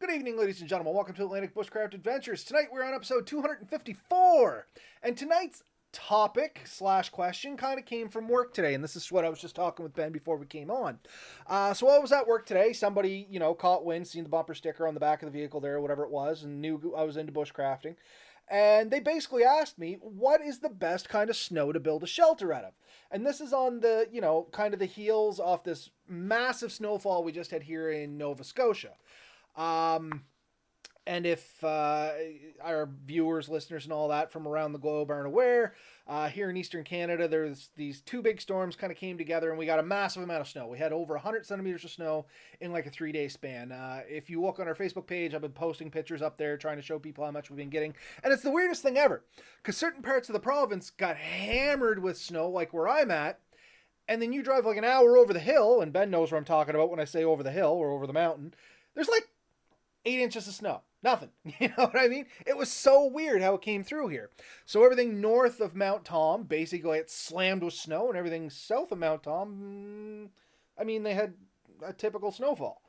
Good evening, ladies and gentlemen. Welcome to Atlantic Bushcraft Adventures. Tonight we're on episode 254, and tonight's topic slash question kind of came from work today, and this is what I was just talking with Ben before we came on. So I was at work today. Somebody, caught wind, seen the bumper sticker on the back of the vehicle there, whatever it was, and knew I was into bushcrafting. And they basically asked me, what is the best kind of snow to build a shelter out of? And this is on the, kind of the heels off this massive snowfall we just had here in Nova Scotia. And if our viewers, listeners, and all that from around the globe aren't aware, here in Eastern Canada, there's these two big storms kind of came together, and we got a massive amount of snow. We had over 100 centimeters of snow in like a 3-day span. If you look on our Facebook page, I've been posting pictures up there trying to show people how much we've been getting. And it's the weirdest thing ever, because certain parts of the province got hammered with snow, like where I'm at, and then you drive like an hour over the hill, and Ben knows where I'm talking about when I say over the hill or over the mountain. There's like 8 inches of snow. Nothing. You know what I mean? It was so weird how it came through here. So everything north of Mount Tom, basically it slammed with snow, and everything south of Mount Tom, they had a typical snowfall.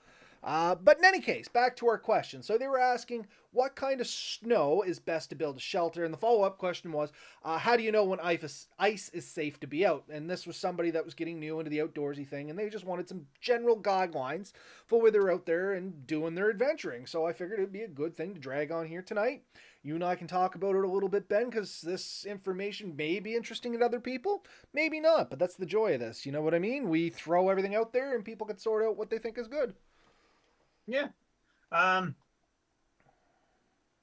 But in any case, back to our question. So they were asking what kind of snow is best to build a shelter, and the follow-up question was, how do you know when ice is safe to be out? And this was somebody that was getting new into the outdoorsy thing, and they just wanted some general guidelines for where they're out there and doing their adventuring. So I figured it'd be a good thing to drag on here tonight. You and I can talk about it a little bit, Ben, because this information may be interesting to other people, maybe not, but that's the joy of this. You know what I mean? We throw everything out there, and people can sort out what they think is good. Yeah.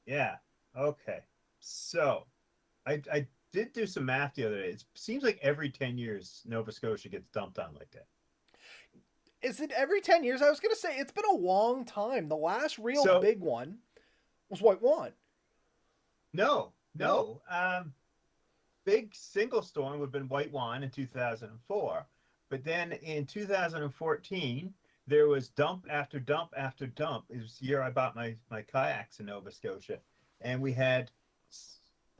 Yeah. Okay. So I did do some math the other day. It seems like every 10 years Nova Scotia gets dumped on like that. Is it every 10 years? I was going to say it's been a long time. The last real So big one was White One. no, No? no. Big single storm would have been White Wand in 2004. But then in 2014, there was dump after dump after dump. It was the year I bought my kayaks in Nova Scotia, and we had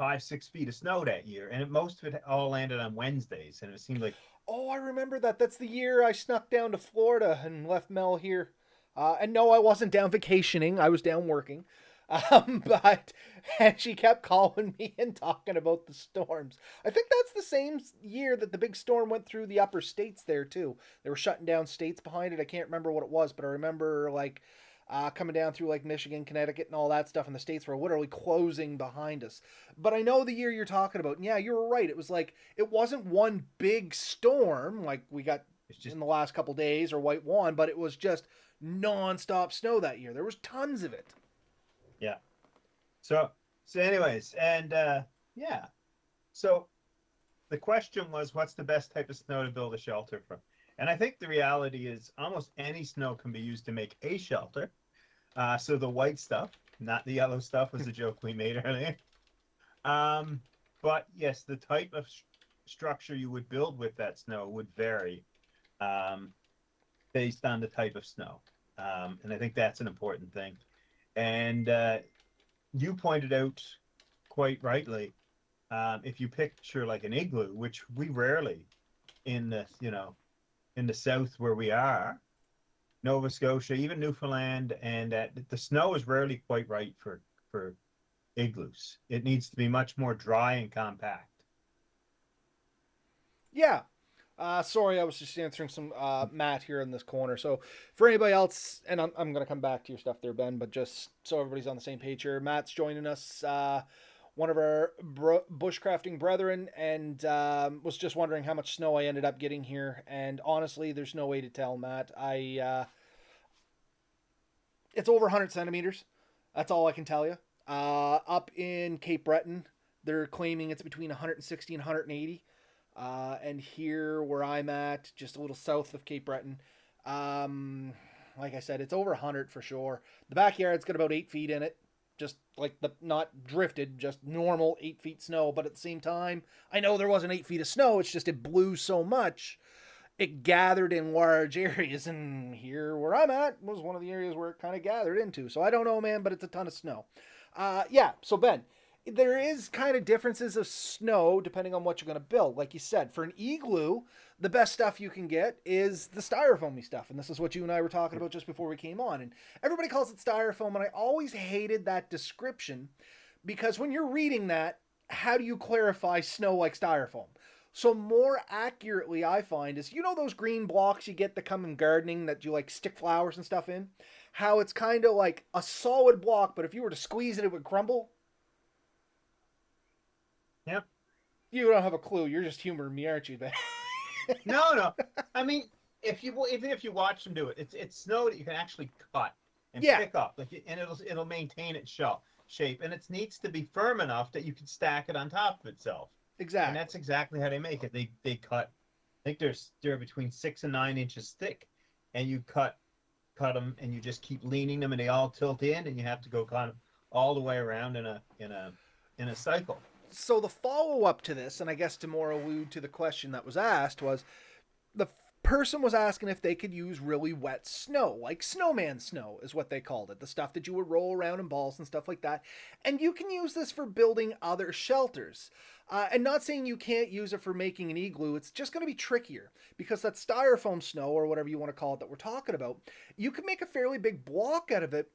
5-6 feet of snow that year, and most of it all landed on Wednesdays, and it seemed like Oh, I remember that. That's the year I snuck down to Florida and left Mel here. And no, I wasn't down vacationing. I was down working. But and she kept calling me and talking about the storms. I think that's the same year that the big storm went through the upper states there too. They were shutting down states behind it. I can't remember what it was, but I remember like coming down through like Michigan, Connecticut, and all that stuff, and the states were literally closing behind us. But I know the year you're talking about. And yeah, you were right. It was like it wasn't one big storm like we got it's just in the last couple days or White Wand, but it was just nonstop snow that year. There was tons of it. yeah. So anyways, and yeah. So the question was, what's the best type of snow to build a shelter from? And I think the reality is almost any snow can be used to make a shelter. So the white stuff, not the yellow stuff, was a joke we made earlier. But yes, the type of structure you would build with that snow would vary based on the type of snow. And I think that's an important thing. And you pointed out quite rightly, if you picture like an igloo, which we rarely in the south where we are, Nova Scotia, even Newfoundland, and the snow is rarely quite right for igloos. It needs to be much more dry and compact. Yeah. Sorry, I was just answering some Matt here in this corner. So for anybody else, and I'm going to come back to your stuff there, Ben, but just so everybody's on the same page here, Matt's joining us, one of our bushcrafting brethren, and was just wondering how much snow I ended up getting here. And honestly, there's no way to tell, Matt. It's over 100 centimeters. That's all I can tell you. Up in Cape Breton, they're claiming it's between 160 and 180. And here where I'm at, just a little south of Cape Breton, like I said, it's over 100 for sure. The backyard's got about 8 feet in it, just like the not drifted, just normal 8 feet snow. But at the same time, I know there wasn't 8 feet of snow. It's just it blew so much, it gathered in large areas. And here where I'm at was one of the areas where it kind of gathered into. So I don't know, man, but it's a ton of snow. Yeah. So Ben, there is kind of differences of snow depending on what you're going to build. Like you said, for an igloo, the best stuff you can get is the styrofoamy stuff. And this is what you and I were talking about just before we came on. And everybody calls it styrofoam. And I always hated that description because when you're reading that, how do you clarify snow like styrofoam? So more accurately, I find is, you know, those green blocks you get that come in gardening that you like stick flowers and stuff in? How it's kind of like a solid block, but if you were to squeeze it, it would crumble. Yep. You don't have a clue. You're just humoring me, aren't you, Ben? No, no. I mean, even if you watch them do it, it's snow that you can actually cut and Yeah, pick up, like, and it'll maintain its shape, and it needs to be firm enough that you can stack it on top of itself. And exactly. that's exactly how they make it. They cut. I think they're between 6 and 9 inches thick, and you cut them, and you just keep leaning them, and they all tilt in, and you have to go kind of all the way around in a cycle. So the follow up to this, and I guess to more allude to the question that was asked, was the person was asking if they could use really wet snow, like snowman snow is what they called it, the stuff that you would roll around in balls and stuff like that. And you can use this for building other shelters. And not saying you can't use it for making an igloo, it's just going to be trickier because that styrofoam snow, or whatever you want to call it that we're talking about, you can make a fairly big block out of it.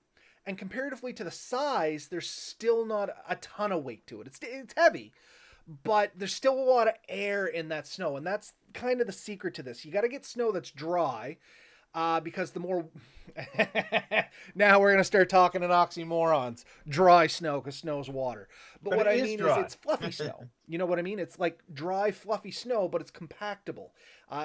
And comparatively to the size, there's still not a ton of weight to it. It's heavy, but there's still a lot of air in that snow, and that's kind of the secret to this. You got to get snow that's dry, because the more now we're gonna start talking in oxymorons. Dry snow because snow's water, but But what it I is mean is dry. it's fluffy snow. You know what I mean? It's like dry, fluffy snow, but it's compactable.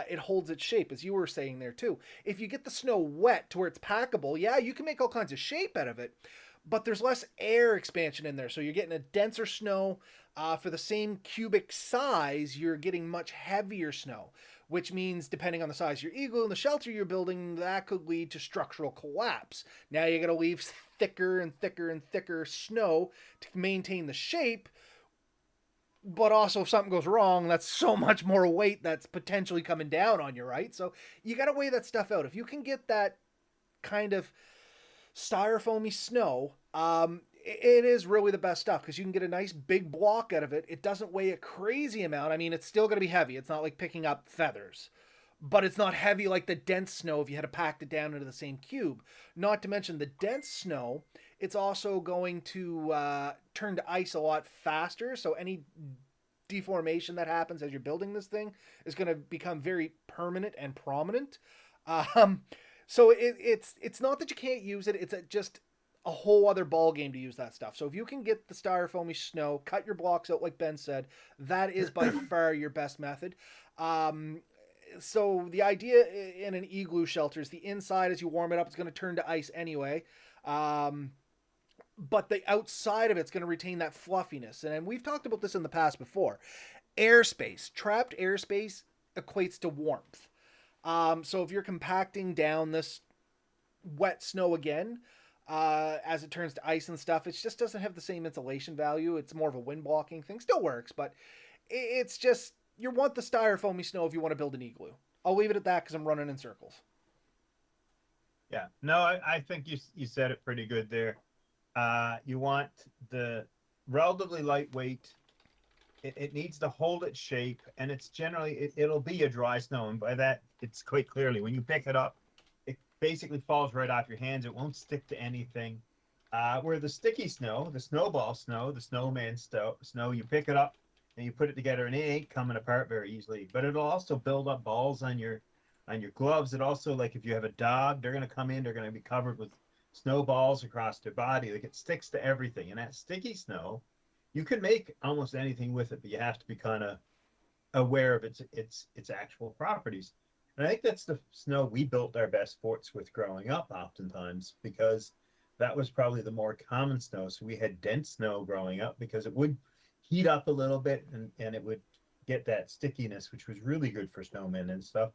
It holds its shape, as you were saying there too. If you get the snow wet to where it's packable, yeah, you can make all kinds of shape out of it, but there's less air expansion in there, so you're getting a denser snow. For the same cubic size, you're getting much heavier snow, which means depending on the size of your igloo and the shelter you're building, that could lead to structural collapse. Now you're going to leave thicker and thicker and thicker snow to maintain the shape, but also if something goes wrong, that's so much more weight that's potentially coming down on you, right? So you got to weigh that stuff out. If you can get that kind of styrofoamy snow, it is really the best stuff because you can get a nice big block out of it. It doesn't weigh a crazy amount. I mean, it's still going to be heavy. It's not like picking up feathers, but it's not heavy like the dense snow if you had to pack it down into the same cube. Not to mention the dense snow, it's also going to turn to ice a lot faster. So any deformation that happens as you're building this thing is going to become very permanent and prominent. Um, so it's not that you can't use it. It's just a whole other ball game to use that stuff. So if you can get the styrofoamy snow, cut your blocks out like Ben said, that is by far your best method. So the idea in an igloo shelter is the inside, as you warm it up, it's going to turn to ice anyway. But the outside of it's going to retain that fluffiness. And we've talked about this in the past before. Airspace, trapped airspace equates to warmth. So if you're compacting down this wet snow again, as it turns to ice and stuff, it just doesn't have the same insulation value. It's more of a wind blocking thing. Still works, but it's just, you want the styrofoamy snow if you want to build an igloo. I'll leave it at that because I'm running in circles. Yeah. No, I think you said it pretty good there. You want the relatively lightweight. It needs to hold its shape, and it's generally it'll be a dry snow, and by that it's quite clearly when you pick it up, it basically falls right off your hands. It won't stick to anything. Where the sticky snow, the snowball snow, the snowman snow, you pick it up and you put it together, and it ain't coming apart very easily. But it'll also build up balls on your gloves. It also, like if you have a dog, they're gonna come in, they're gonna be covered with snowballs across their body. Like it sticks to everything, and that sticky snow, you can make almost anything with it, but you have to be kind of aware of its actual properties. And I think that's the snow we built our best forts with growing up, oftentimes, because that was probably the more common snow. So we had dense snow growing up because it would heat up a little bit, and it would get that stickiness, which was really good for snowmen and stuff.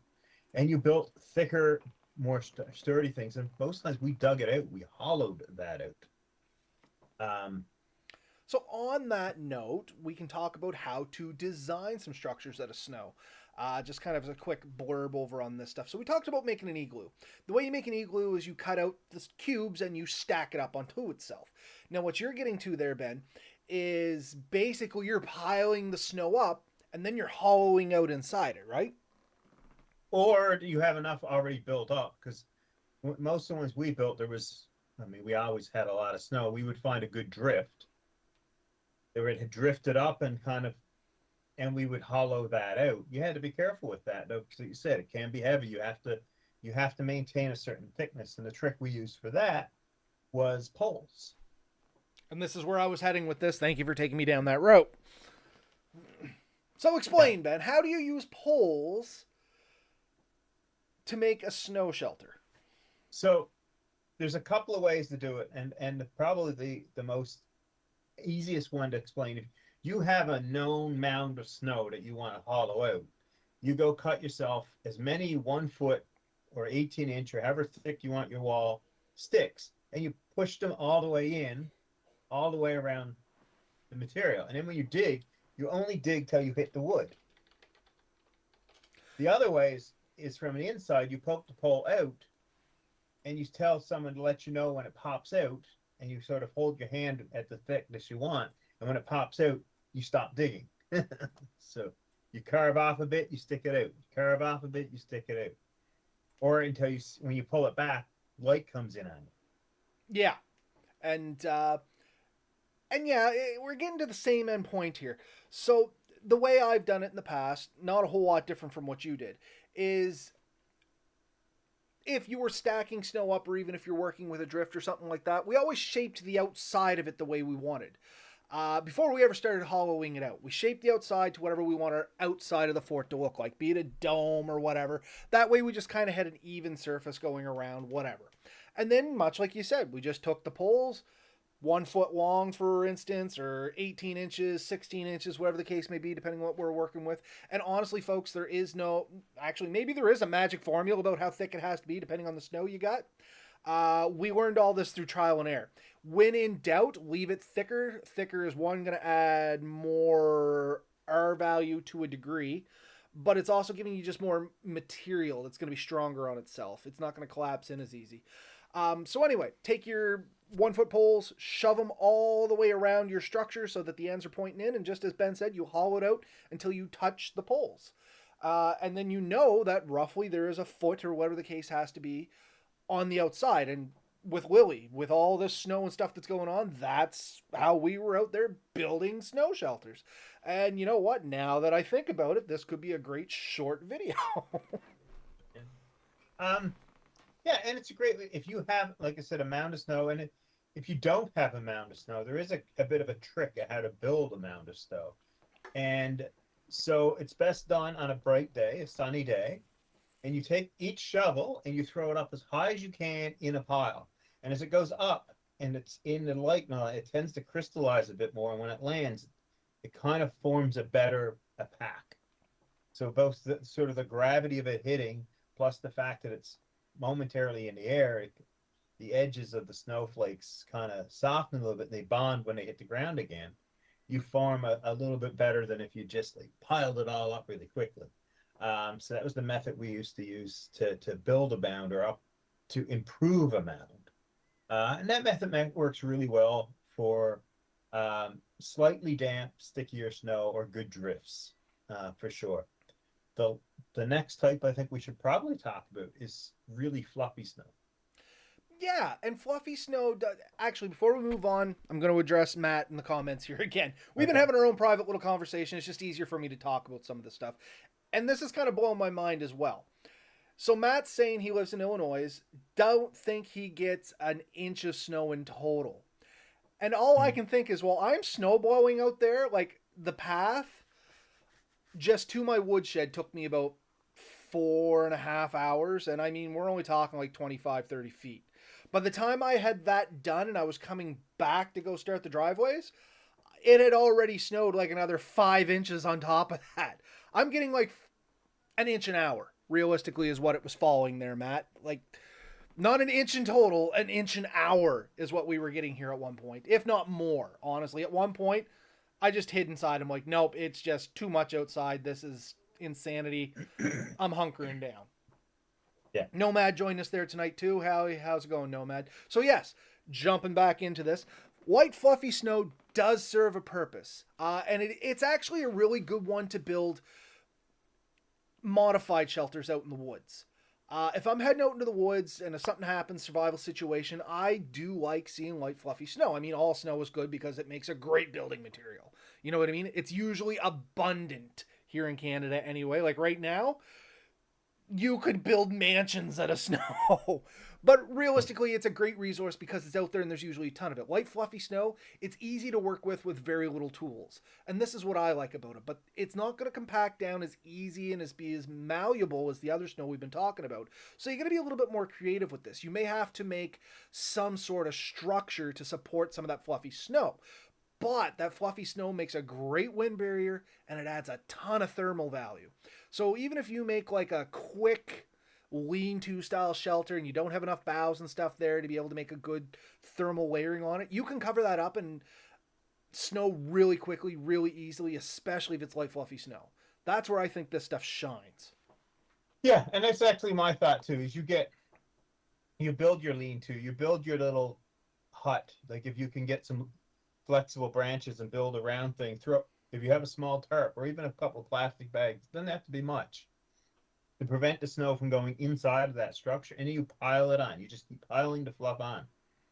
And you built thicker, more sturdy things. And most times we dug it out, we hollowed that out. So on that note, we can talk about how to design some structures out of snow. Just kind of as a quick blurb over on this stuff. So we talked about making an igloo. The way you make an igloo is you cut out the cubes and you stack it up onto itself. Now what you're getting to there, Ben, is basically you're piling the snow up and then you're hollowing out inside it, right? or do you have enough already built up? Because most of the ones we built, we always had a lot of snow. We would find a good drift. It had drifted up and we would hollow that out. You had to be careful with that, though, because like you said, it can be heavy. You have to maintain a certain thickness, and the trick we used for that was poles. And this is where I was heading with this. Thank you for taking me down that route. So explain, Ben, how do you use poles to make a snow shelter? So there's a couple of ways to do it, and probably the most easiest one to explain. If you have a known mound of snow that you want to hollow out, you go cut yourself as many 1 foot or 18-inch or however thick you want your wall sticks, and you push them all the way in, all the way around the material. And then when you dig, you only dig till you hit the wood. The other way is from the inside, you poke the pole out, and you tell someone to let you know when it pops out, and you sort of hold your hand at the thickness you want, and when it pops out, you stop digging. So you carve off a bit, you stick it out. You carve off a bit, you stick it out. Or until when you pull it back, light comes in on it. Yeah. And yeah, we're getting to the same end point here. So the way I've done it in the past, not a whole lot different from what you did, is if you were stacking snow up, or even if you're working with a drift or something like that, we always shaped the outside of it the way we wanted. Before we ever started hollowing it out, we shaped the outside to whatever we want our outside of the fort to look like, be it a dome or whatever. That way we just kind of had an even surface going around, whatever. And then, much like you said, we just took the poles, 1 foot long, for instance, or 18 inches, 16 inches, whatever the case may be, depending on what we're working with. And honestly, folks, maybe there is a magic formula about how thick it has to be, depending on the snow you got. We learned all this through trial and error. When in doubt, leave it thicker. Thicker is going to add more R value to a degree, but it's also giving you just more material that's going to be stronger on itself. It's not going to collapse in as easy. So anyway, take your 1 foot poles, shove them all the way around your structure so that the ends are pointing in, and just as Ben said, you hollow it out until you touch the poles. And then you know that roughly there is a foot, or whatever the case has to be, on the outside. And with Lily, with all this snow and stuff that's going on, that's how we were out there building snow shelters. And you know what? Now that I think about it, this could be a great short video. Yeah, and it's a great, if you have, like I said, a mound of snow, and if you don't have a mound of snow, there is a bit of a trick of how to build a mound of snow. And so it's best done on a bright day, a sunny day, and you take each shovel and you throw it up as high as you can in a pile. And as it goes up and it's in the light now, it tends to crystallize a bit more. And when it lands, it kind of forms a pack. So both the gravity of it hitting, plus the fact that it's momentarily in the air, the edges of the snowflakes kind of soften a little bit, and they bond when they hit the ground again. You form a little bit better than if you just piled it all up really quickly. So that was the method we used to use to build a mound, or up to improve a mound. And that method works really well for slightly damp, stickier snow, or good drifts, for sure. The next type I think we should probably talk about is really fluffy snow. Yeah, and fluffy snow, actually, before we move on, I'm going to address Matt in the comments here again. We've been having our own private little conversation. It's just easier for me to talk about some of this stuff. And this is kind of blowing my mind as well. So Matt's saying he lives in Illinois, don't think he gets an inch of snow in total. And all I can think is, well, I'm snow blowing out there. Like, the path just to my woodshed took me about 4.5 hours. And I mean, we're only talking like 25, 30 feet. By the time I had that done and I was coming back to go start the driveways, it had already snowed like another 5 inches on top of that. I'm getting like an inch an hour, realistically, is what it was falling there, Matt. Like, not an inch in total, an inch an hour is what we were getting here at one point, if not more, honestly. At one point, I just hid inside. I'm like, nope, it's just too much outside. This is insanity. I'm hunkering down. Yeah. Nomad joined us there tonight too. How's it going, Nomad? So yes, jumping back into this, white fluffy snow does serve a purpose, and it's actually a really good one to build modified shelters out in the woods. If I'm heading out into the woods and if something happens, survival situation, I do like seeing light, fluffy snow. I mean, all snow is good because it makes a great building material. You know what I mean? It's usually abundant here in Canada anyway. Like right now, you could build mansions out of snow. But realistically, it's a great resource because it's out there and there's usually a ton of it. Light, fluffy snow, it's easy to work with very little tools. And this is what I like about it. But it's not going to compact down as easy and be as malleable as the other snow we've been talking about. So you got to be a little bit more creative with this. You may have to make some sort of structure to support some of that fluffy snow. But that fluffy snow makes a great wind barrier and it adds a ton of thermal value. So even if you make like a quick lean-to style shelter and you don't have enough boughs and stuff there to be able to make a good thermal layering on it, you can cover that up and snow really quickly, really easily, especially if it's light fluffy snow. That's where I think this stuff shines. Yeah, and that's actually my thought too, is you build your lean-to, you build your little hut. Like if you can get some flexible branches and build a round thing, if you have a small tarp or even a couple of plastic bags, it doesn't have to be much to prevent the snow from going inside of that structure, and you pile it on. You just keep piling the fluff on.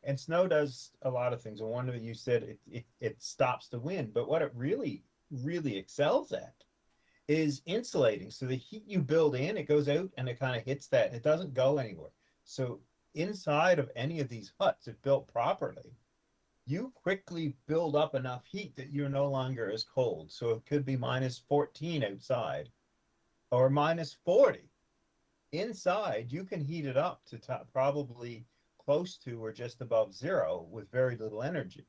And snow does a lot of things. And one of it, you said it stops the wind, but what it really, really excels at is insulating. So the heat you build in, it goes out and it kind of hits that. It doesn't go anywhere. So inside of any of these huts, if built properly, you quickly build up enough heat that you're no longer as cold. So it could be minus 14 outside or minus 40. Inside, you can heat it up to probably close to or just above zero with very little energy.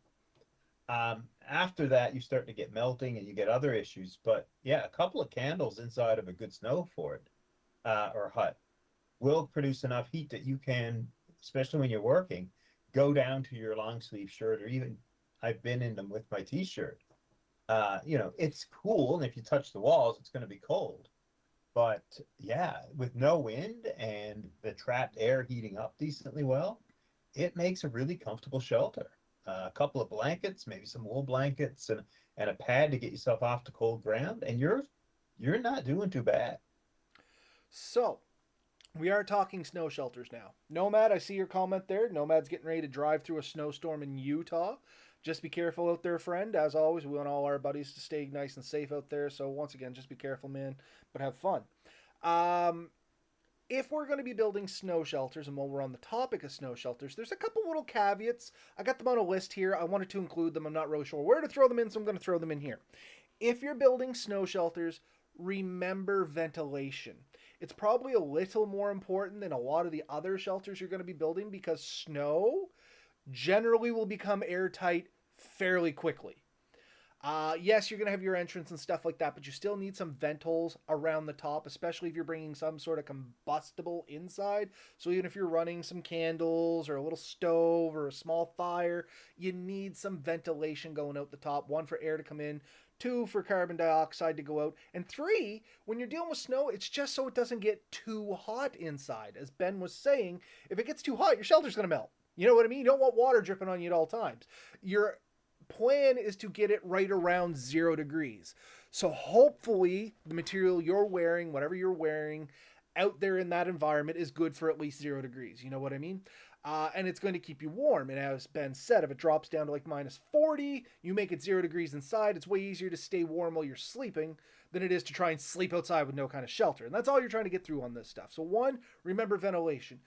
After that, you start to get melting and you get other issues. But yeah, a couple of candles inside of a good snow fort or hut will produce enough heat that you can, especially when you're working, go down to your long sleeve shirt, or even I've been in them with my t-shirt. It's cool, and if you touch the walls, it's going to be cold. But yeah, with no wind and the trapped air heating up decently well, it makes a really comfortable shelter. A couple of blankets, maybe some wool blankets, and a pad to get yourself off the cold ground, and you're not doing too bad. So, we are talking snow shelters now. Nomad, I see your comment there. Nomad's getting ready to drive through a snowstorm in Utah. Just be careful out there, friend. As always, we want all our buddies to stay nice and safe out there. So once again, just be careful, man, but have fun. If we're going to be building snow shelters, and while we're on the topic of snow shelters, there's a couple little caveats. I got them on a list here. I wanted to include them. I'm not really sure where to throw them in, so I'm going to throw them in here. If you're building snow shelters, remember ventilation. It's probably a little more important than a lot of the other shelters you're going to be building because snow generally will become airtight fairly quickly. Yes, you're going to have your entrance and stuff like that, but you still need some vent holes around the top, especially if you're bringing some sort of combustible inside. So even if you're running some candles or a little stove or a small fire, you need some ventilation going out the top. One, for air to come in. Two, for carbon dioxide to go out. And three, when you're dealing with snow, it's just so it doesn't get too hot inside. As Ben was saying, if it gets too hot, your shelter's going to melt. You know what I mean? You don't want water dripping on you at all times. Your plan is to get it right around 0 degrees. So hopefully the material you're wearing, whatever you're wearing, out there in that environment is good for at least 0 degrees. You know what I mean? And it's going to keep you warm. And as Ben said, if it drops down to like minus 40, you make it 0 degrees inside, it's way easier to stay warm while you're sleeping than it is to try and sleep outside with no kind of shelter. And that's all you're trying to get through on this stuff. So one, remember ventilation.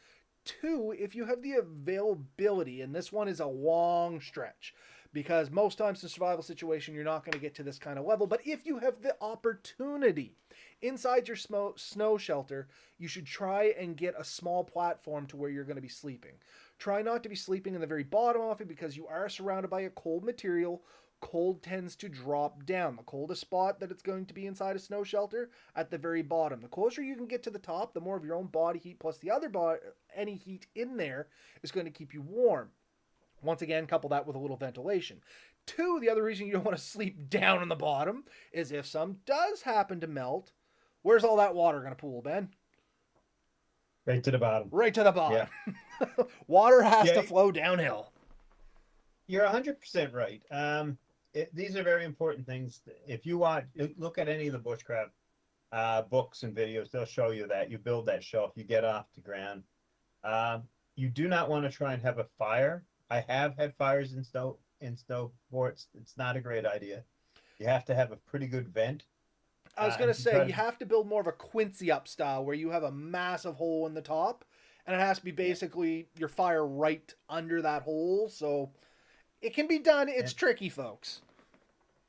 Two, if you have the availability, and this one is a long stretch, because most times in a survival situation, you're not going to get to this kind of level. But if you have the opportunity inside your snow shelter, you should try and get a small platform to where you're going to be sleeping. Try not to be sleeping in the very bottom of it because you are surrounded by a cold material. Cold tends to drop down. The coldest spot that it's going to be inside a snow shelter, at the very bottom. The closer you can get to the top, the more of your own body heat plus the other body, any heat in there is going to keep you warm. Once again, couple that with a little ventilation. Two, the other reason you don't want to sleep down on the bottom is if some does happen to melt, where's all that water going to pool, Ben? Right to the bottom. Right to the bottom. Yeah. Water has to flow downhill. You're 100% right. These are very important things. If you look at any of the Bushcraft books and videos, they'll show you that. You build that shelf, you get off the ground. Um, you do not want to try and have a fire. I have had fires in snow forts. It's not a great idea. You have to have a pretty good vent. I was And gonna if you say try you to, have to build more of a Quincy up style where you have a massive hole in the top, and it has to be yeah, basically your fire right under that hole. So it can be done. It's and tricky, folks.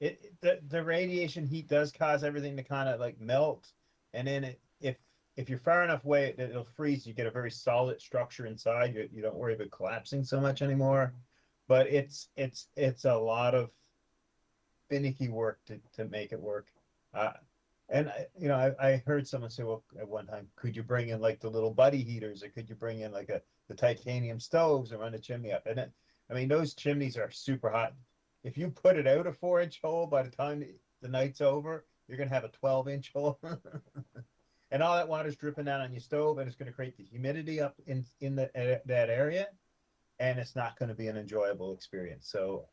the radiation heat does cause everything to kind of like melt, and then if you're far enough away, it'll freeze. You get a very solid structure inside. You don't worry about collapsing so much anymore. But it's a lot of finicky work to make it work. Uh, and I heard someone say, well, at one time, could you bring in like the little buddy heaters, or could you bring in like the titanium stoves and run the chimney up? And I mean, those chimneys are super hot. If you put it out a 4 inch hole, by the time the night's over, you're gonna have a 12 inch hole, and all that water's dripping down on your stove, and it's gonna create the humidity up in that area, and it's not going to be an enjoyable experience. So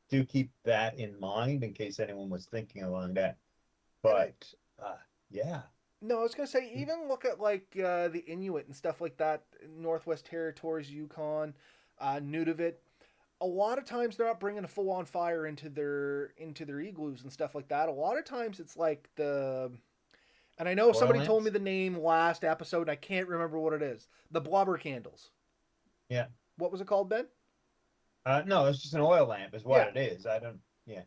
do keep that in mind in case anyone was thinking along that. And I But uh, yeah, no, I was gonna say even look at like the Inuit and stuff like that, Northwest Territories, Yukon, Nunavut. A lot of times they're not bringing a full on fire into their igloos and stuff like that. A lot of times it's like the and I know oil somebody told me lamps. the name last episode and I can't remember what it is. The blubber candles. Yeah. What was it called, Ben? No, it's just an oil lamp, is what Yeah. it is. I don't. Yeah,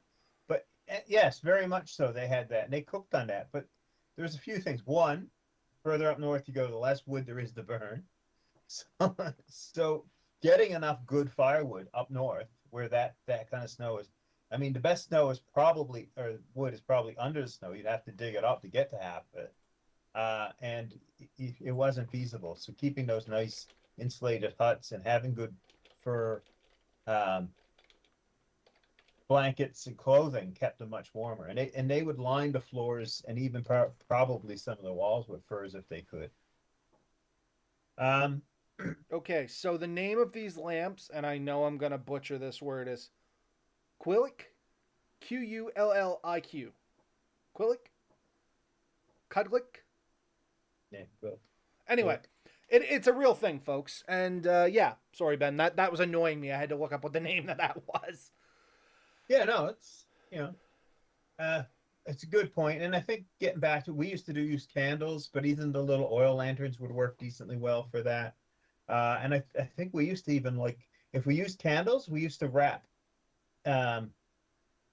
but yes, very much so. They had that, and they cooked on that. But there's a few things. One, further up north you go, the less wood there is to burn. So, so getting enough good firewood up north where that kind of snow is. I mean, the best snow is probably, or wood is probably under the snow. You'd have to dig it up to get to half of it, and it wasn't feasible. So keeping those nice insulated huts and having good fur um, blankets and clothing kept them much warmer. And they would line the floors and even probably some of the walls with furs if they could. Um, Okay, so the name of these lamps, and I know I'm gonna butcher this word, is Quillic, Quulliq, Quillic, Cudlick. yeah, well, Anyway, look, it's a real thing, folks. And yeah, sorry, Ben, that was annoying me. I had to look up what the name of that was. yeah, no, uh, it's a good point. And I think getting back to, we used to use candles, but even the little oil lanterns would work decently well for that. And I think we used to even like, if we used candles, we used to wrap um,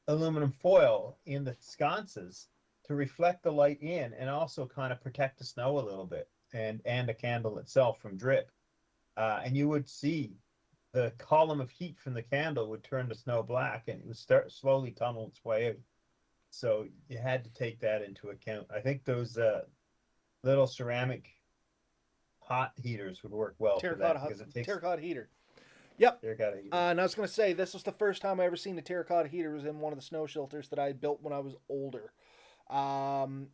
aluminum foil in the sconces to reflect the light in and also kind of protect the snow a little bit, and the candle itself from drip. And you would see the column of heat from the candle would turn the snow black, and it would start slowly tunnel its way out. So you had to take that into account. I think those little ceramic hot heaters would work well for that because it takes Terracotta heater. Yep. terracotta heater. And I was gonna say this was the first time I ever seen a terracotta heater. It was in one of the snow shelters that I had built when I was older.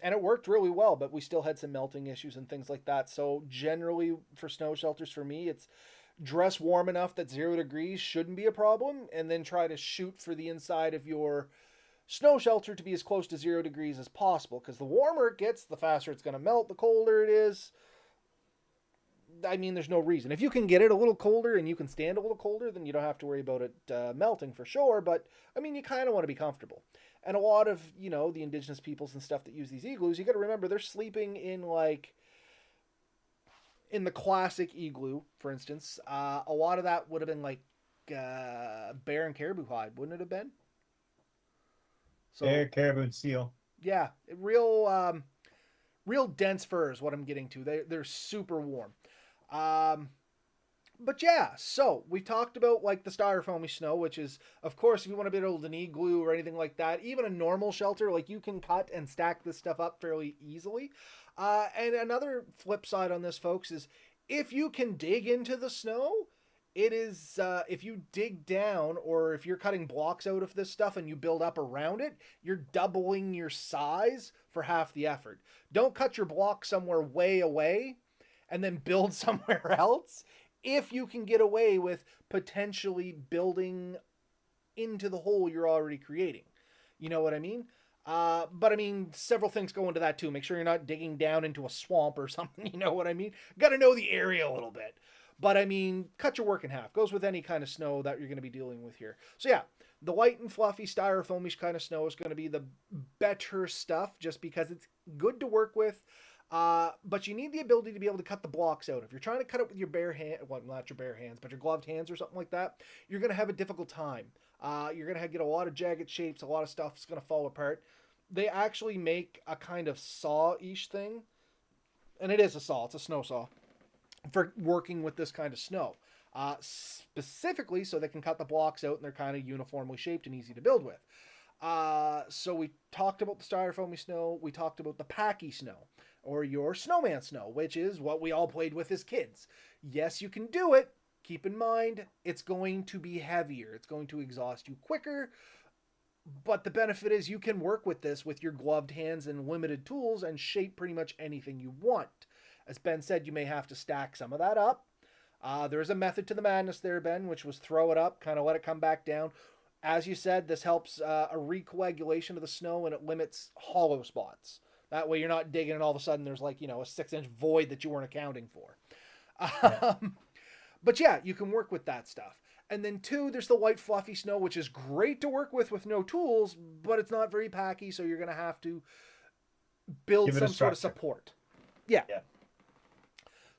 And it worked really well, but we still had some melting issues and things like that. So generally for snow shelters, for me, it's dress warm enough that 0 degrees shouldn't be a problem, and then try to shoot for the inside of your snow shelter to be as close to 0 degrees as possible. Because the warmer it gets, the faster it's going to melt. The colder it is, I mean, there's no reason. If you can get it a little colder and you can stand a little colder, then you don't have to worry about it melting for sure. But I mean, you kind of want to be comfortable. And a lot of the indigenous peoples and stuff that use these igloos, you got to remember they're sleeping in like in the classic igloo, for instance. A lot of that would have been like bear and caribou hide, wouldn't it have been? Bear, So caribou, and seal. yeah, real dense fur is what I'm getting to. They're super warm. Um, but yeah, so we talked about like the styrofoamy snow, which is, of course, if you want to build an igloo or anything like that, even a normal shelter, like you can cut and stack this stuff up fairly easily. And another flip side on this, folks, is if you can dig into the snow, it is if you dig down or if you're cutting blocks out of this stuff and you build up around it, you're doubling your size for half the effort. Don't cut your block somewhere way away and then build somewhere else if you can get away with potentially building into the hole you're already creating. You know what I mean? But I mean, several things go into that too. Make sure you're not digging down into a swamp or something. You know what I mean? Got to know the area a little bit. But I mean, cut your work in half. Goes with any kind of snow that you're going to be dealing with here. So yeah, the light and fluffy styrofoamish kind of snow is going to be the better stuff, just because it's good to work with. But you need the ability to be able to cut the blocks out. If you're trying to cut it with your bare hand, well, not your bare hands, but your gloved hands or something like that, you're going to have a difficult time. You're going to get a lot of jagged shapes. A lot of stuff's going to fall apart. They actually make a kind of saw-ish thing, and it is a saw. It's a snow saw for working with this kind of snow. Specifically so they can cut the blocks out and they're kind of uniformly shaped and easy to build with. So we talked about the styrofoamy snow. We talked about the packy snow, or your snowman snow, which is what we all played with as kids. Yes, you can do it. Keep in mind, it's going to be heavier. It's going to exhaust you quicker. But the benefit is you can work with this with your gloved hands and limited tools and shape pretty much anything you want. As Ben said, you may have to stack some of that up. There is a method to the madness there, Ben, which was throw it up, kind of let it come back down. As you said, this helps a recoagulation of the snow, and it limits hollow spots. That way you're not digging and all of a sudden there's like, a 6-inch void that you weren't accounting for. Yeah. But yeah, you can work with that stuff. And then 2, there's the white fluffy snow, which is great to work with no tools, but it's not very packy, so you're going to have to build some sort of support. Yeah.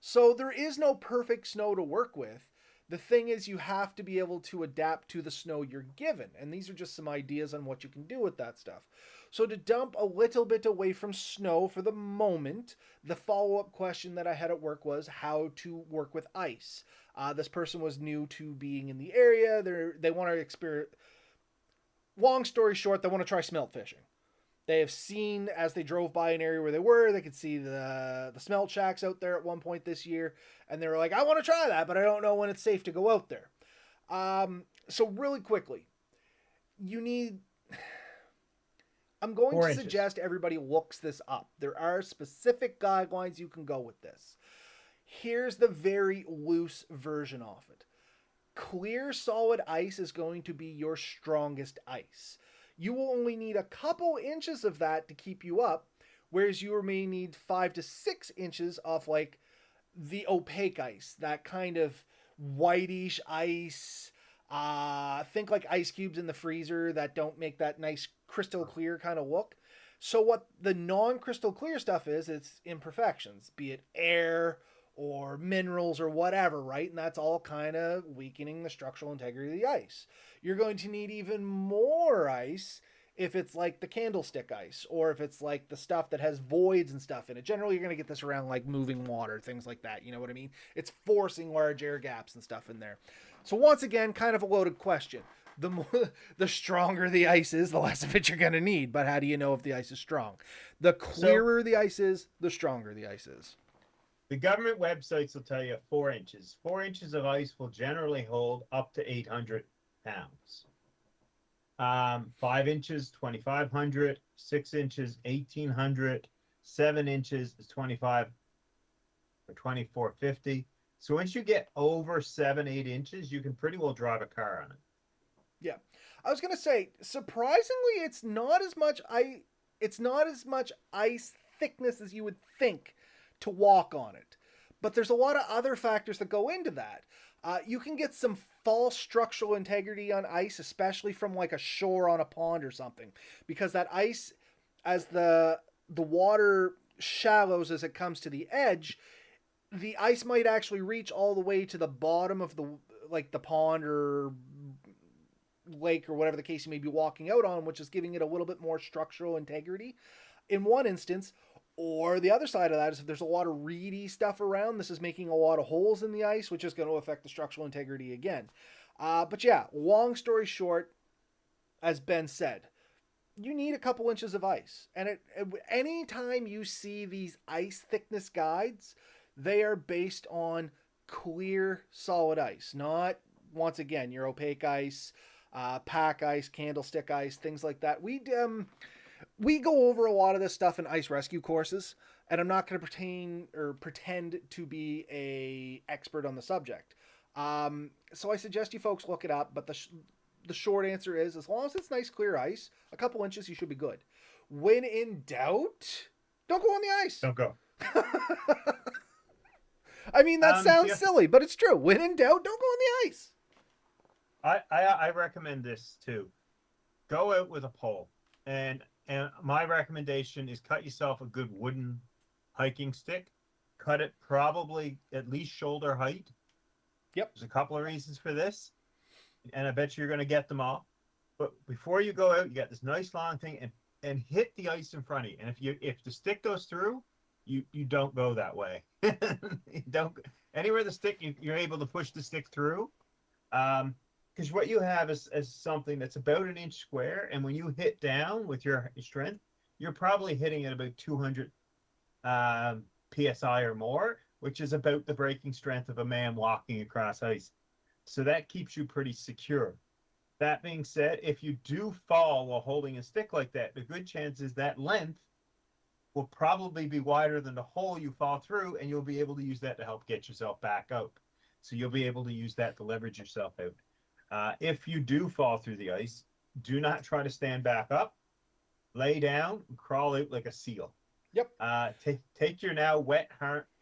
So there is no perfect snow to work with. The thing is, you have to be able to adapt to the snow you're given. And these are just some ideas on what you can do with that stuff. So to dump a little bit away from snow for the moment, the follow-up question that I had at work was how to work with ice. This person was new to being in the area. They want to experience... Long story short, they want to try smelt fishing. They have seen, as they drove by an area where they were, they could see the smelt shacks out there at one point this year. And they were like, I want to try that, but I don't know when it's safe to go out there. So really quickly, you need... I'm going to suggest everybody looks this up. There are specific guidelines you can go with this. Here's the very loose version of it. Clear solid ice is going to be your strongest ice. You will only need a couple inches of that to keep you up, whereas you may need 5 to 6 inches of like the opaque ice, that kind of whitish ice. Think like ice cubes in the freezer that don't make that nice crystal clear kind of look. So what the non-crystal clear stuff is, it's imperfections, be it air or minerals or whatever, right? And that's all kind of weakening the structural integrity of the ice. You're going to need even more ice if it's like the candlestick ice, or if it's like the stuff that has voids and stuff in it. Generally, you're going to get this around like moving water, things like that. You know what I mean? It's forcing large air gaps and stuff in there. So once again, kind of a loaded question. The stronger the ice is, the less of it you're going to need. But how do you know if the ice is strong? The clearer the ice is, the stronger the ice is. The government websites will tell you 4 inches. 4 inches of ice will generally hold up to 800 pounds. 5 inches, 2,500. 6 inches, 1,800. 7 inches is 25 or 2,450. So once you get over 7, 8 inches, you can pretty well drive a car on it. Yeah, I was gonna say, surprisingly, it's not as much ice thickness as you would think to walk on it. But there's a lot of other factors that go into that. You can get some false structural integrity on ice, especially from like a shore on a pond or something, because that ice, as the water shallows as it comes to the edge, the ice might actually reach all the way to the bottom of the pond or lake or whatever the case you may be walking out on, which is giving it a little bit more structural integrity in one instance. Or the other side of that is if there's a lot of reedy stuff around, this is making a lot of holes in the ice, which is going to affect the structural integrity again. But yeah, long story short, as Ben said, you need a couple inches of ice. And anytime you see these ice thickness guides, they are based on clear, solid ice, not, once again, your opaque ice, pack ice, candlestick ice, things like that. We go over a lot of this stuff in ice rescue courses, and I'm not going to pretend to be a expert on the subject. So I suggest you folks look it up, but the short answer is, as long as it's nice clear ice, a couple inches, you should be good. when in doubt, don't go on the ice. Don't go. I mean, that sounds Yeah, silly, but it's true. When in doubt, don't go on the ice. I recommend this too. Go out with a pole, and my recommendation is cut yourself a good wooden hiking stick. Cut it probably at least shoulder height. Yep. There's a couple of reasons for this, and I bet you're going to get them all. But before you go out, you got this nice long thing, and hit the ice in front of you. And if the stick goes through, you don't go that way. You don't anywhere the stick you're able to push the stick through. Because what you have is something that's about an inch square, and when you hit down with your strength, you're probably hitting at about 200 psi or more, which is about the breaking strength of a man walking across ice. So that keeps you pretty secure. That being said, if you do fall while holding a stick like that, the good chance is that length will probably be wider than the hole you fall through, and you'll be able to use that to help get yourself back out. So you'll be able to use that to leverage yourself out. If you do fall through the ice, do not try to stand back up. Lay down and crawl out like a seal. Yep. Take your now wet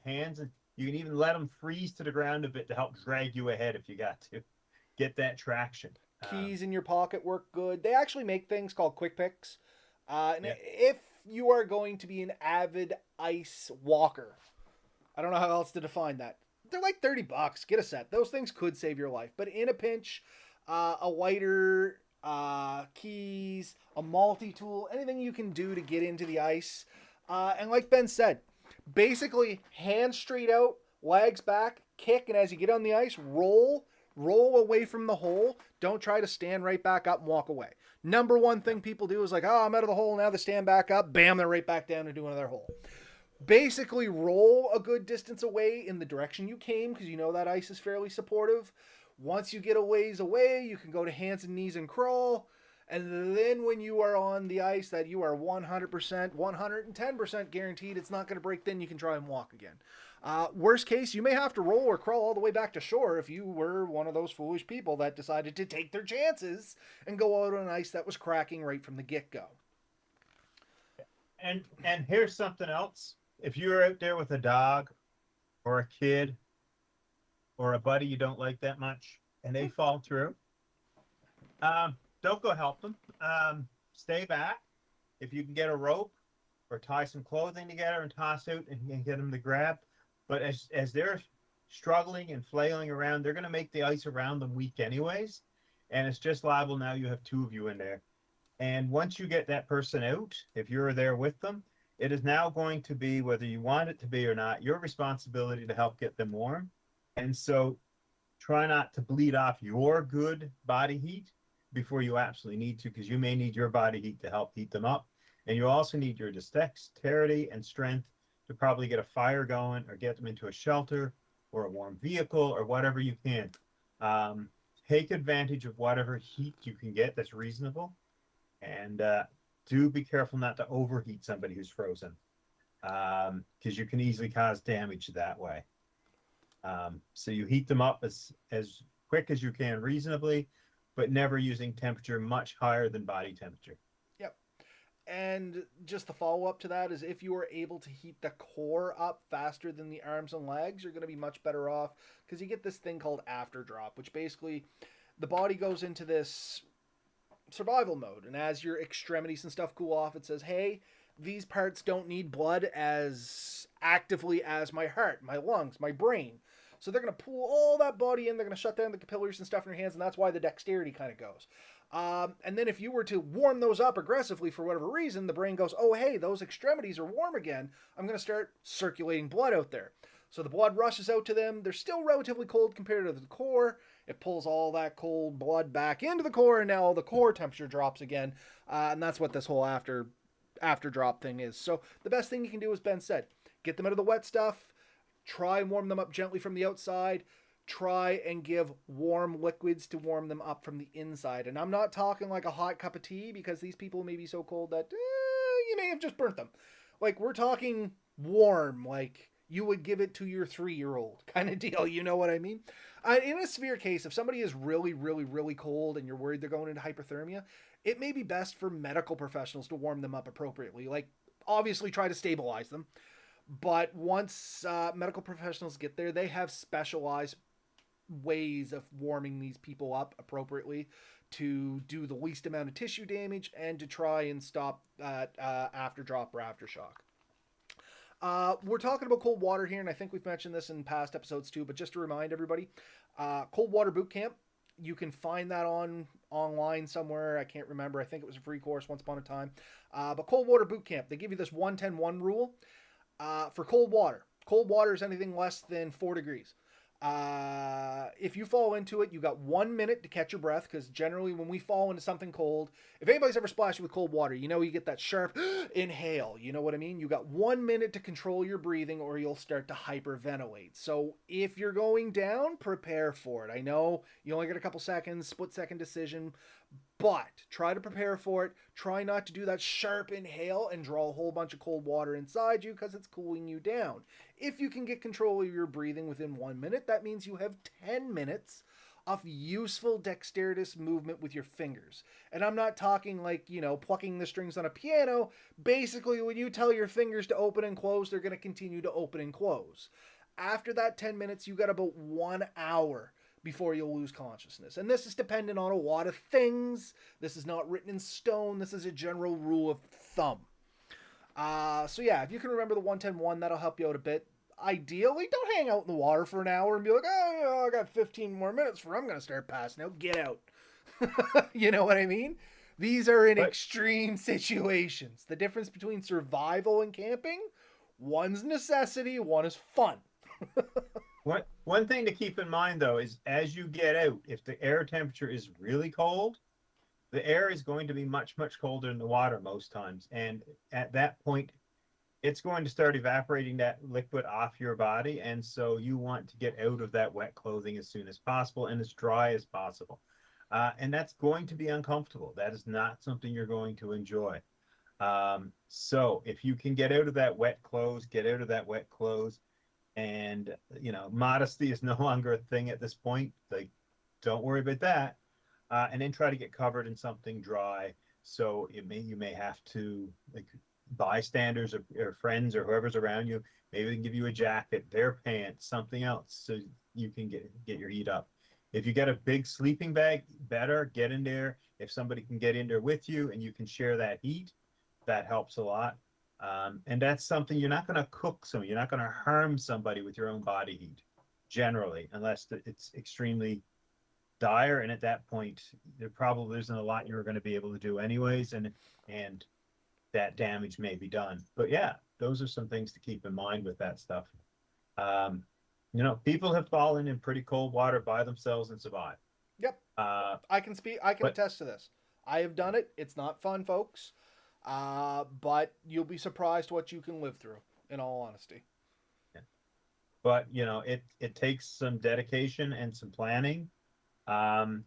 hands, and you can even let them freeze to the ground a bit to help drag you ahead if you got to. Get that traction. Keys in your pocket work good. They actually make things called quick picks. And Yeah. if you are going to be an avid ice walker, I don't know how else to define that. They're like $30. Get a set. Those things could save your life. But in a pinch, a lighter, keys, a multi-tool, anything you can do to get into the ice. And like Ben said, basically hands straight out, legs back, kick, and as you get on the ice, roll away from the hole. Don't try to stand right back up and walk away. Number one thing people do is like, oh, I'm out of the hole now. They stand back up. Bam, they're right back down and do another hole. Basically roll a good distance away in the direction you came, because you know that ice is fairly supportive. Once you get a ways away, you can go to hands and knees and crawl. And then when you are on the ice that you are 100%, 110% guaranteed it's not going to break, then you can try and walk again. Worst case, you may have to roll or crawl all the way back to shore if you were one of those foolish people that decided to take their chances and go out on ice that was cracking right from the get-go. And here's something else. If you're out there with a dog or a kid or a buddy you don't like that much and they fall through, don't go help them. Stay back. If you can get a rope or tie some clothing together and toss out and get them to grab. But as they're struggling and flailing around, they're going to make the ice around them weak anyways. And it's just liable now you have two of you in there. And once you get that person out, if you're there with them, it is now going to be, whether you want it to be or not, your responsibility to help get them warm. And so try not to bleed off your good body heat before you absolutely need to, because you may need your body heat to help heat them up. And you also need your dexterity and strength to probably get a fire going or get them into a shelter or a warm vehicle or whatever you can. Take advantage of whatever heat you can get that's reasonable. And do be careful not to overheat somebody who's frozen, because you can easily cause damage that way. So you heat them up as quick as you can reasonably, but never using temperature much higher than body temperature. Yep. And just the follow-up to that is if you are able to heat the core up faster than the arms and legs, you're going to be much better off, because you get this thing called after drop, which basically the body goes into this survival mode, and as your extremities and stuff cool off, it says, hey, these parts don't need blood as actively as my heart, my lungs, my brain. So they're going to pull all that body in, they're going to shut down the capillaries and stuff in your hands, and that's why the dexterity kind of goes. And then if you were to warm those up aggressively for whatever reason, the brain goes, oh, hey, those extremities are warm again. I'm going to start circulating blood out there. So the blood rushes out to them. They're still relatively cold compared to the core. It pulls all that cold blood back into the core, and now the core temperature drops again. And that's what this whole after drop thing is. So the best thing you can do, as Ben said, get them out of the wet stuff. Try and warm them up gently from the outside. Try and give warm liquids to warm them up from the inside. And I'm not talking like a hot cup of tea, because these people may be so cold that you may have just burnt them. Like, we're talking warm, like you would give it to your 3-year-old kind of deal. You know what I mean? In a severe case, if somebody is really, really, really cold and you're worried they're going into hypothermia, it may be best for medical professionals to warm them up appropriately. Like, obviously, try to stabilize them. But once medical professionals get there, they have specialized ways of warming these people up appropriately to do the least amount of tissue damage and to try and stop that after drop or aftershock. We're talking about cold water here, and I think we've mentioned this in past episodes too. But just to remind everybody, cold water boot camp. You can find that online somewhere. I can't remember. I think it was a free course once upon a time. But cold water boot camp. They give you this 1-10-1 rule for cold water. Cold water is anything less than 4 degrees. If you fall into it, you got 1 minute to catch your breath, because generally when we fall into something cold, if anybody's ever splashed with cold water, you know you get that sharp inhale. You know what I mean? You got 1 minute to control your breathing or you'll start to hyperventilate. So if you're going down, prepare for it. I know you only get a couple seconds, split second decision, but try to prepare for it. Try not to do that sharp inhale and draw a whole bunch of cold water inside you, because it's cooling you down. If you can get control of your breathing within 1 minute, that means you have 10 minutes of useful dexterous movement with your fingers. And I'm not talking like, plucking the strings on a piano. Basically, when you tell your fingers to open and close, they're going to continue to open and close. After that 10 minutes, you got about 1 hour before you'll lose consciousness. And this is dependent on a lot of things. This is not written in stone. This is a general rule of thumb. So yeah, if you can remember the 1-10-1, that'll help you out a bit. Ideally, don't hang out in the water for an hour and be like, I got 15 more minutes before I'm going to start passing out. Get out. You know what I mean? These are in extreme situations. The difference between survival and camping, one's necessity, one is fun. One thing to keep in mind, though, is as you get out, if the air temperature is really cold, the air is going to be much, much colder than the water most times. And at that point, it's going to start evaporating that liquid off your body. And so you want to get out of that wet clothing as soon as possible and as dry as possible. And that's going to be uncomfortable. That is not something you're going to enjoy. So if you can get out of that wet clothes, get out of that wet clothes. And, modesty is no longer a thing at this point. Like, don't worry about that. And then try to get covered in something dry. So you may have to, like, bystanders or friends or whoever's around you, maybe they can give you a jacket, their pants, something else, so you can get your heat up. If you get a big sleeping bag, better get in there. If somebody can get in there with you and you can share that heat, that helps a lot. And that's something you're not going to cook somebody. You're not going to harm somebody with your own body heat, generally, unless it's extremely dire. And at that point, there probably isn't a lot you're going to be able to do anyways. And that damage may be done. But yeah, those are some things to keep in mind with that stuff. People have fallen in pretty cold water by themselves and survived. Yep. I can attest to this. I have done it. It's not fun, folks. But you'll be surprised what you can live through, in all honesty. Yeah. But, it takes some dedication and some planning. And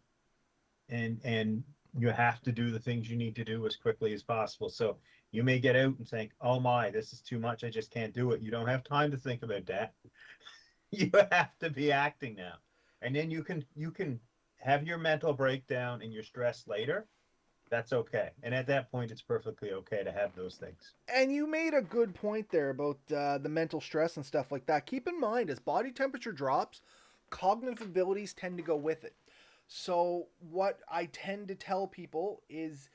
you have to do the things you need to do as quickly as possible. So you may get out and think, oh my, this is too much. I just can't do it. You don't have time to think about that. You have to be acting now. And then you can have your mental breakdown and your stress later. That's okay. And at that point, it's perfectly okay to have those things. And you made a good point there about the mental stress and stuff like that. Keep in mind, as body temperature drops, cognitive abilities tend to go with it. So what I tend to tell people is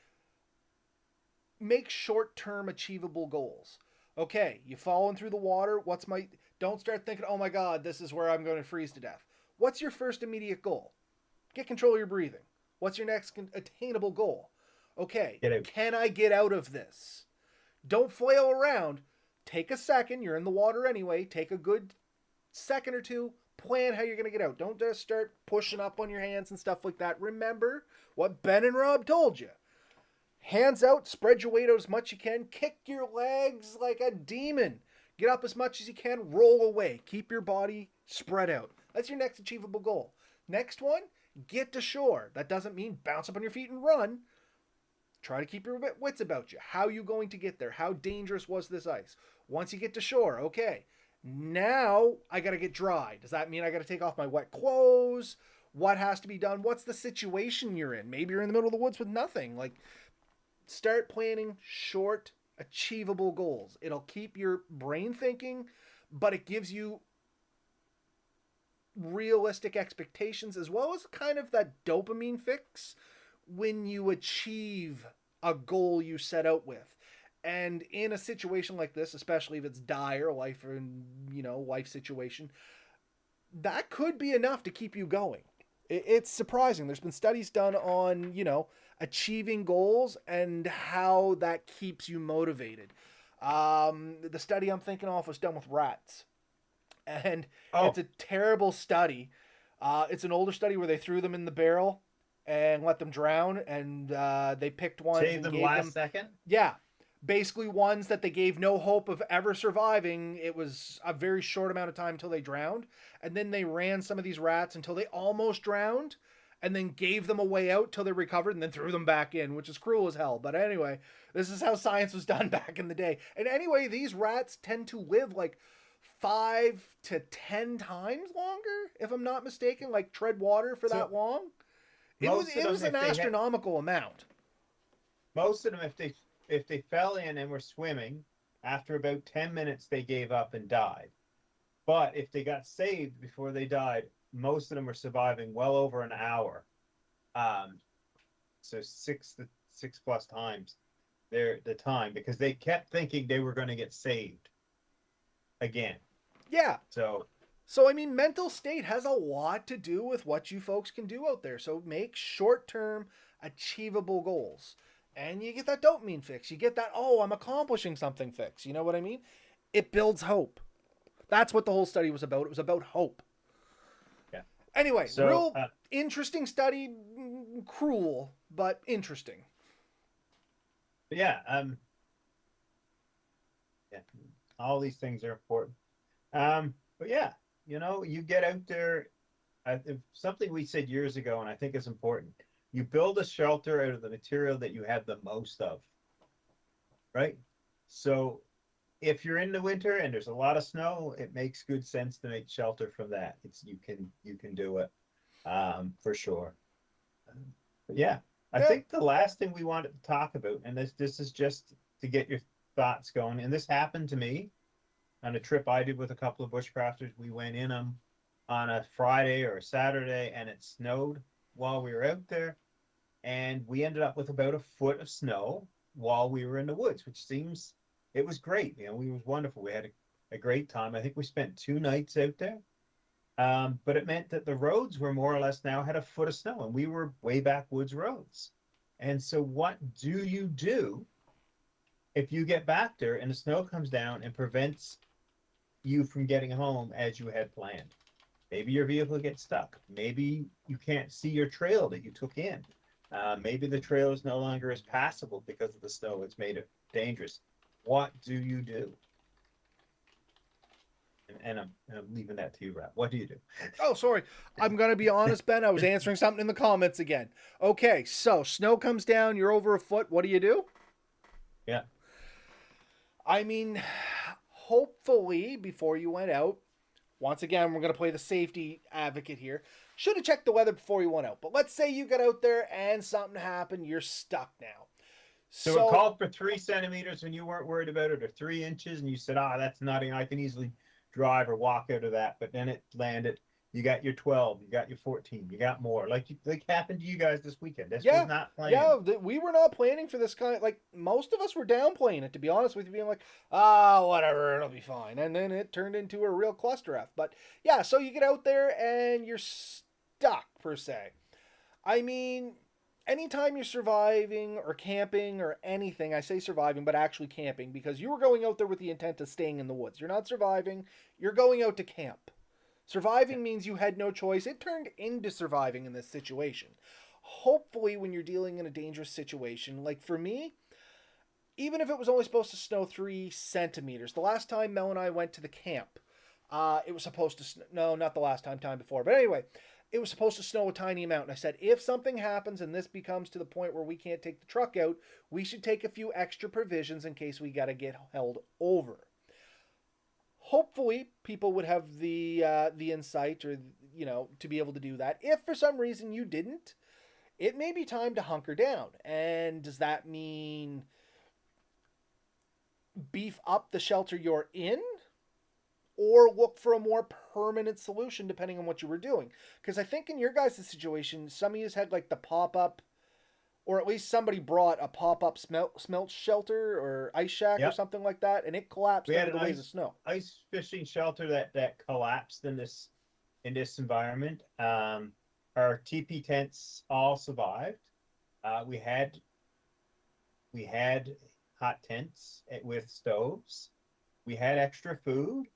make short-term achievable goals. Okay, you've fallen through the water. Don't start thinking, oh my God, this is where I'm going to freeze to death. What's your first immediate goal? Get control of your breathing. What's your next attainable goal? Okay, can I get out of this? Don't flail around. Take a second. You're in the water anyway. Take a good second or two. Plan how you're going to get out. Don't just start pushing up on your hands and stuff like that. Remember what Ben and Rob told you. Hands out, spread your weight out as much as you can. Kick your legs like a demon. Get up as much as you can. Roll away. Keep your body spread out. That's your next achievable goal. Next one, get to shore. That doesn't mean bounce up on your feet and run. Try to keep your wits about you. How are you going to get there? How dangerous was this ice? Once you get to shore, okay. Now I got to get dry. Does that mean I got to take off my wet clothes? What has to be done? What's the situation you're in? Maybe you're in the middle of the woods with nothing. Like, start planning short, achievable goals. It'll keep your brain thinking, but it gives you realistic expectations as well as kind of that dopamine fix when you achieve a goal you set out with. And in a situation like this, especially if it's dire life and life situation, that could be enough to keep you going. It's surprising. There's been studies done on achieving goals and how that keeps you motivated. The study I'm thinking of was done with rats, and Oh, it's a terrible study. It's an older study where they threw them in the barrel and let them drown, and they picked ones save and them gave last them, second. yeah, basically ones that they gave no hope of ever surviving. It was a very short amount of time until they drowned, and then they ran some of these rats until they almost drowned, and then gave them a way out till they recovered, and then threw them back in, which is cruel as hell. But anyway, this is how science was done back in the day. And anyway, these rats tend to live like 5 to 10 times longer, if I'm not mistaken. Like tread water for So that long. It was most of it was them, an if they had astronomical amount. most of them, if they fell in and were swimming, after about 10 minutes they gave up and died. But if they got saved before they died, most of them were surviving well over an hour. Um, so six plus times the time because they kept thinking they were going to get saved again. Yeah. So So I mean, mental state has a lot to do with what you folks can do out there. So make short-term, achievable goals, and you get that dopamine fix. You get that, oh, I'm accomplishing something fix. You know what I mean? It builds hope. That's what the whole study was about. It was about hope. yeah. Anyway, So real interesting study. Cruel, but interesting. yeah. Yeah. All these things are important. But yeah, you get out there. Something we said years ago, and I think is important. You build a shelter out of the material that you have the most of, right? So if you're in the winter and there's a lot of snow, it makes good sense to make shelter from that. You can do it, for sure. But yeah, I Yeah. think the last thing we wanted to talk about, and this is just to get your thoughts going, and this happened to me on a trip I did with a couple of bushcrafters. We went in them on a Friday or a Saturday, and it snowed while we were out there, and we ended up with about a foot of snow while we were in the woods, which seems it was great. We was wonderful. We had a great time. I think we spent 2 nights out there. But it meant that the roads were more or less now had a foot of snow, and we were way backwoods roads. And so, what do you do if you get back there and the snow comes down and prevents you from getting home as you had planned? Maybe your vehicle gets stuck. Maybe you can't see your trail that you took in. Maybe the trail is no longer as passable because of the snow. It's made it dangerous. What do you do? And I'm leaving that to you, Rob. What do you do? Oh, sorry. I'm going to be honest, Ben. I was answering something in the comments again. Okay, so snow comes down. You're over a foot. What do you do? Yeah. I mean, hopefully, before you went out, once again, we're going to play the safety advocate here. Should have checked the weather before you went out. But let's say you got out there and something happened. You're stuck now. So it So, called for 3 centimeters when you weren't worried about it, or 3 inches, and you said, that's nothing. I can easily drive or walk out of that. But then it landed. You got your 12, you got your 14, you got more. Like happened to you guys this weekend. This was yeah, not planned. yeah, we were not planning for this kind of, like, most of us were downplaying it, to be honest with you, being like, whatever, it'll be fine. And then it turned into a real cluster F. But yeah, so you get out there and you're stuck, per se. I mean, anytime you're surviving or camping or anything, I say surviving, but actually camping, because you were going out there with the intent of staying in the woods. You're not surviving, you're going out to camp. Surviving means you had no choice. It turned into surviving in this situation. Hopefully, when you're dealing in a dangerous situation, like for me, even if it was only supposed to snow 3 centimeters, the last time Mel and I went to the camp, it was supposed to snow. No, not the last time, time before. But anyway, it was supposed to snow a tiny amount. And I said, if something happens and this becomes to the point where we can't take the truck out, we should take a few extra provisions in case we got to get held over. hopefully people would have the insight, or to be able to do that. If for some reason you didn't, it may be time to hunker down. And does that mean beef up the shelter you're in, or look for a more permanent solution depending on what you were doing? Because I think in your guys' situation, some of you had like the pop up, or at least somebody brought a pop up smelt shelter or ice shack or Yep. something like that, and it collapsed We had under an the waves of snow. ice fishing shelter that collapsed in this environment. Our TP tents all survived. We had hot tents with stoves. We had extra food.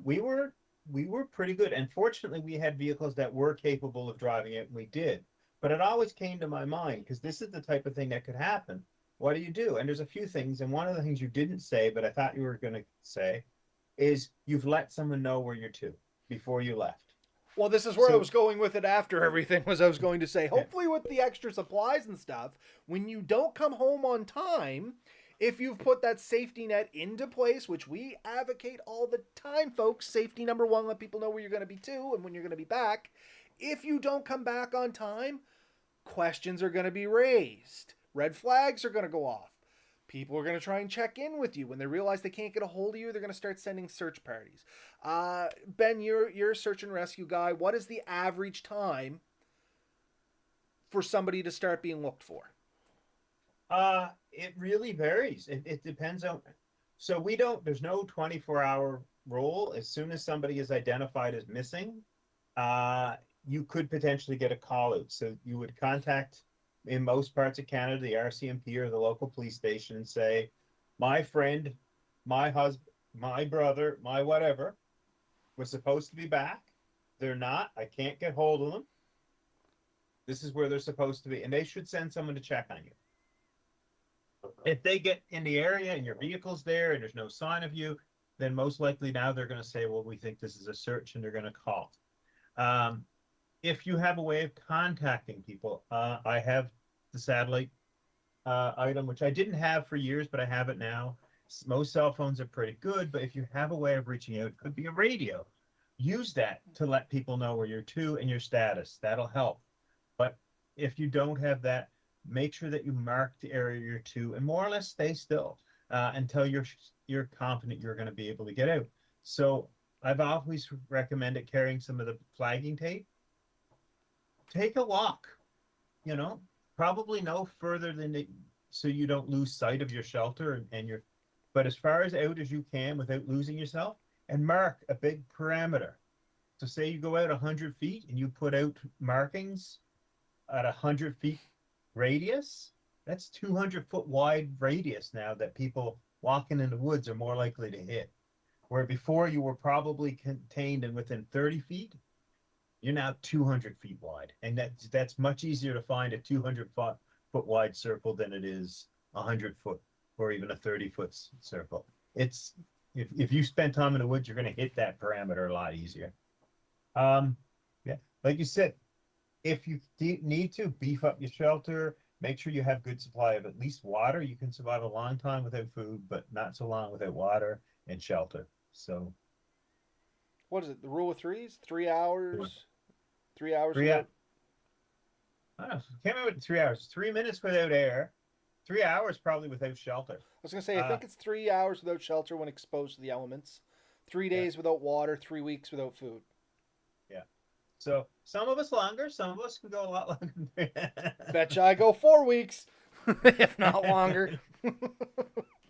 We were pretty good, and fortunately, we had vehicles that were capable of driving it, and we did. But it always came to my mind, because this is the type of thing that could happen. What do you do? And there's a few things, and one of the things you didn't say, but I thought you were going to say, is you've let someone know where you're to before you left. Well, this is where I So was going with it after everything. Was I was going to say, yeah, hopefully with the extra supplies and stuff, when you don't come home on time, if you've put that safety net into place, which we advocate all the time, folks, safety number one, let people know where you're going to be to and when you're going to be back. If you don't come back on time, questions are going to be raised. Red flags are going to go off. People are going to try and check in with you. When they realize they can't get a hold of you, they're going to start sending search parties. Ben, you're a search and rescue guy. What is the average time for somebody to start being looked for? it really varies. It depends on. So we don't. There's no 24-hour rule. As soon as somebody is identified as missing, uh, you could potentially get a call out. So you would contact, in most parts of Canada, the RCMP or the local police station and say, my friend, my husband, my brother, my whatever was supposed to be back. They're not. I can't get hold of them. This is where they're supposed to be. And they should send someone to check on you. If they get in the area and your vehicle's there and there's no sign of you, then most likely now they're going to say, well, we think this is a search, and they're going to call. Um, if you have a way of contacting people, I have the satellite item, which I didn't have for years, but I have it now. Most cell phones are pretty good, but if you have a way of reaching out, it could be a radio. Use that to let people know where you're to and your status. That'll help. But if you don't have that, make sure that you mark the area you're to and more or less stay still until you're confident you're going to be able to get out. So I've always recommended carrying some of the flagging tape. Take a walk, probably no further than so you don't lose sight of your shelter and your. But as far as out as you can without losing yourself, and mark a big parameter. So say you go out 100 feet and you put out markings at 100 feet radius, that's 200-foot wide radius now that people walking in the woods are more likely to hit. Where before you were probably contained and within 30 feet, you're now 200 feet wide. And that's much easier to find a 200-foot wide circle than it is a 100-foot or even a 30-foot circle. It's if you spend time in the woods, you're going to hit that parameter a lot easier. Yeah, like you said, if you need to beef up your shelter, make sure you have good supply of at least water. You can survive a long time without food, but not so long without water and shelter. So, What is it? The rule of threes? 3 hours. 3 hours three without. I don't know, can't remember 3 hours. 3 minutes without air. 3 hours probably without shelter. I was gonna say I think it's 3 hours without shelter when exposed to the elements. 3 days Yeah, without water. 3 weeks without food. yeah. So some of us longer, some of us can go a lot longer. Betcha I go 4 weeks, if not longer.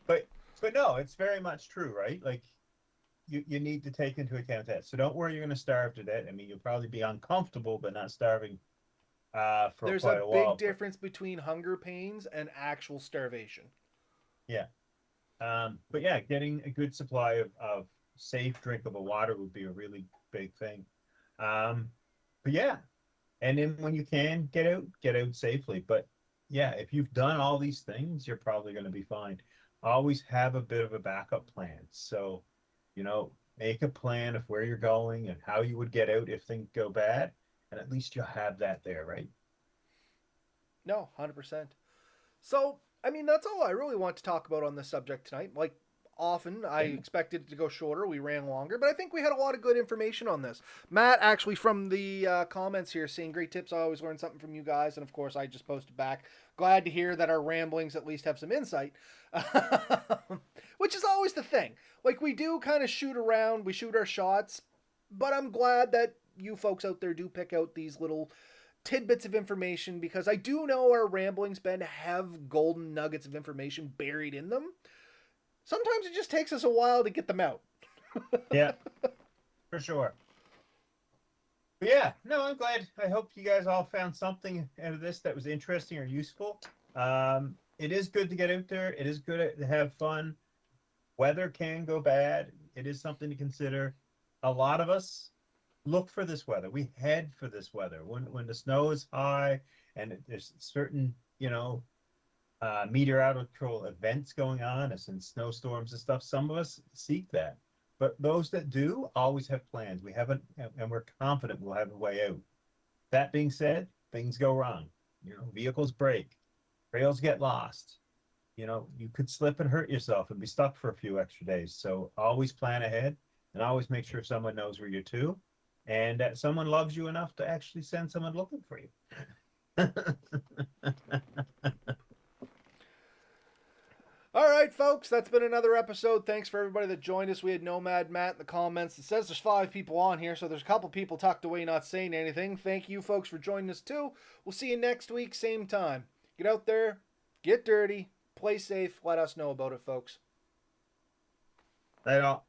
but but no, it's very much true, right? Like you need to take into account that. So don't worry, you're going to starve to death. I mean, you'll probably be uncomfortable, but not starving for There's quite a a big while. difference between hunger pains and actual starvation. Yeah. But yeah, getting a good supply of safe, drinkable water would be a really big thing. But yeah, and then when you can get out safely. But yeah, if you've done all these things, you're probably going to be fine. Always have a bit of a backup plan. So, make a plan of where you're going and how you would get out if things go bad, and at least you'll have that there, right? No, 100%. So, I mean, that's all I really want to talk about on this subject tonight. Like, often. I expected it to go shorter. We ran longer, but I think we had a lot of good information on this. Matt, actually, from the comments here, saying great tips. I always learn something from you guys, and of course, I just posted back. Glad to hear that our ramblings at least have some insight, which is always the thing. Like, we do kind of shoot around, we shoot our shots, but I'm glad that you folks out there do pick out these little tidbits of information, because I do know our ramblings, Ben, have golden nuggets of information buried in them. Sometimes it just takes us a while to get them out. Yeah, for sure. But yeah, no, I'm glad. I hope you guys all found something out of this that was interesting or useful. It is good to get out there. It is good to have fun. Weather can go bad. It is something to consider. A lot of us look for this weather. We head for this weather. When the snow is high and there's certain, meteorological events going on, as in snowstorms and stuff, some of us seek that. But those that do always have plans. We haven't, and we're confident we'll have a way out. That being said, things go wrong. Vehicles break, trails get lost. You could slip and hurt yourself and be stuck for a few extra days. So always plan ahead, and always make sure someone knows where you're to, and that someone loves you enough to actually send someone looking for you. All right, folks, that's been another episode. Thanks for everybody that joined us. We had Nomad Matt in the comments. It says there's 5 people on here, so there's a couple people tucked away not saying anything. Thank you, folks, for joining us, too. We'll see you next week, same time. Get out there, get dirty, play safe, let us know about it, folks. Right on.